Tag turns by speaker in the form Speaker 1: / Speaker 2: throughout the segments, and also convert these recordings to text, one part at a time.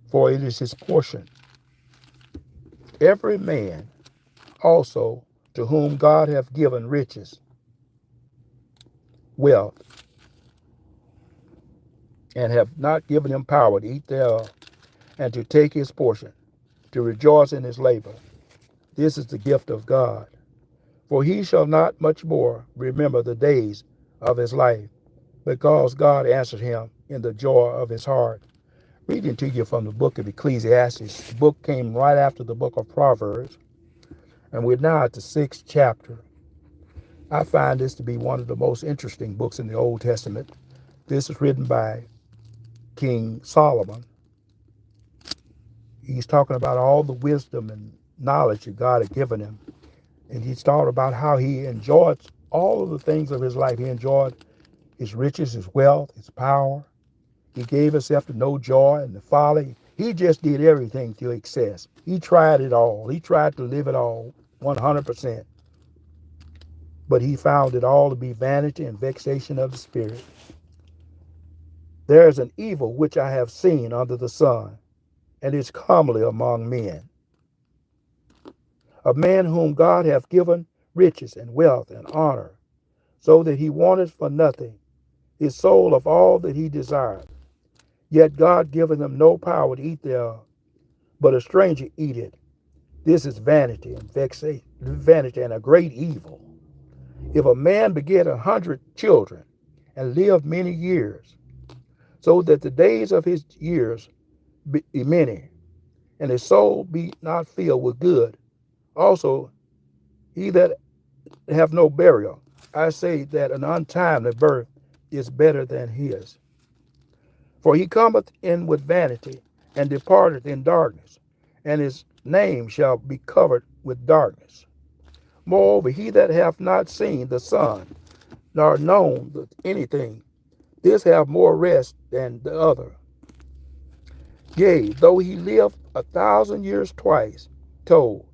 Speaker 1: for it is his portion. Every man also to whom God hath given riches, wealth, and have not given him power to eat thereof, and to take his portion, to rejoice in his labor. This is the gift of God. For he shall not much more remember the days of his life, because God answered him in the joy of his heart. Reading to you from the book of Ecclesiastes. The book came right after the book of Proverbs, and we're now at the 6th chapter. I find this to be one of the most interesting books in the Old Testament. This is written by King Solomon. He's talking about all the wisdom and knowledge that God had given him. And he's talking about how he enjoyed all of the things of his life. He enjoyed his riches, his wealth, his power. He gave himself to no joy and the folly. He just did everything to excess. He tried it all. He tried to live it all 100%. But he found it all to be vanity and vexation of the spirit. There is an evil which I have seen under the sun, and is commonly among men. A man whom God hath given riches and wealth and honor, so that he wanteth for nothing, his soul of all that he desired. Yet God giveth him no power to eat thereof, but a stranger eat it. This is vanity and vexation, vanity and a great evil. If a man beget 100 children and live many years, so that the days of his years be many, and his soul be not filled with good, also he that have no burial, I say that an untimely birth is better than his. For he cometh in with vanity, and departeth in darkness, and his name shall be covered with darkness. Moreover, he that hath not seen the sun, nor known anything, this have more rest than the other. Yea, though he live 1,000 years twice told,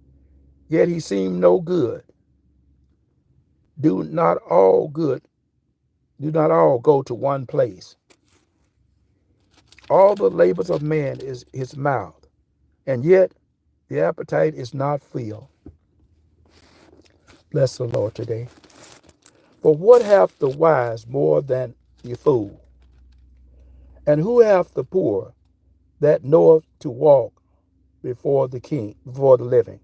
Speaker 1: yet he seemed no good. Do not all go to one place. All the labors of man is his mouth, and yet the appetite is not filled. Bless the Lord today. For what hath the wise more than the fool? And who hath the poor that knoweth to walk before the king, before the living?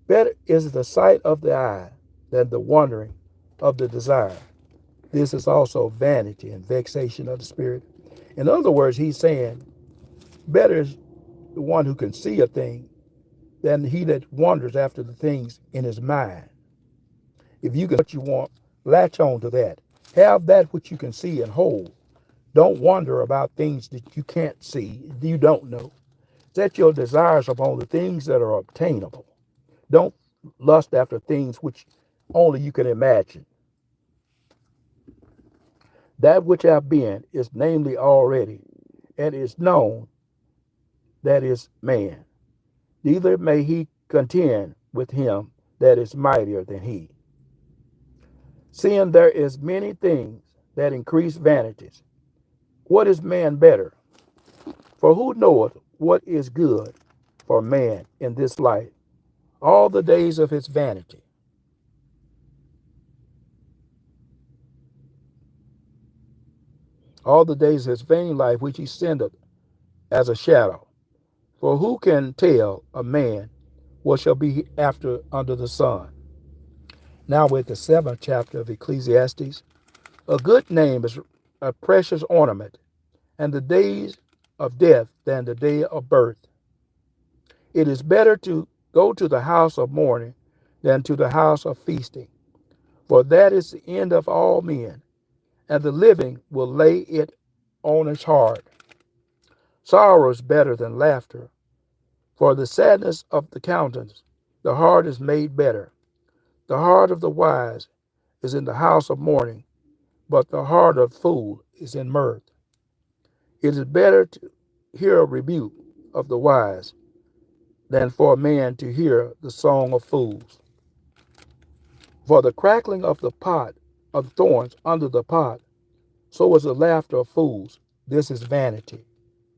Speaker 1: Better is the sight of the eye than the wandering of the desire. This is also vanity and vexation of the spirit. In other words, he's saying, better is the one who can see a thing than he that wanders after the things in his mind. If you can what you want, latch on to that. Have that which you can see and hold. Don't wonder about things that you can't see, you don't know. Set your desires upon the things that are obtainable. Don't lust after things which only you can imagine. That which hath been is namely already, and is known, that is man. Neither may he contend with him that is mightier than he. Seeing there is many things that increase vanities, what is man better? For who knoweth what is good for man in this life, all the days of his vanity? All the days of his vain life which he sendeth as a shadow. For who can tell a man what shall be after under the sun? Now we're at the 7th chapter of Ecclesiastes. A good name is a precious ornament, and the days of death than the day of birth. It is better to go to the house of mourning than to the house of feasting, for that is the end of all men, and the living will lay it on his heart. Sorrow is better than laughter, for the sadness of the countenance, the heart is made better. The heart of the wise is in the house of mourning, but the heart of the fool is in mirth. It is better to hear a rebuke of the wise than for a man to hear the song of fools. For the crackling of the pot of thorns under the pot, so is the laughter of fools. This is vanity.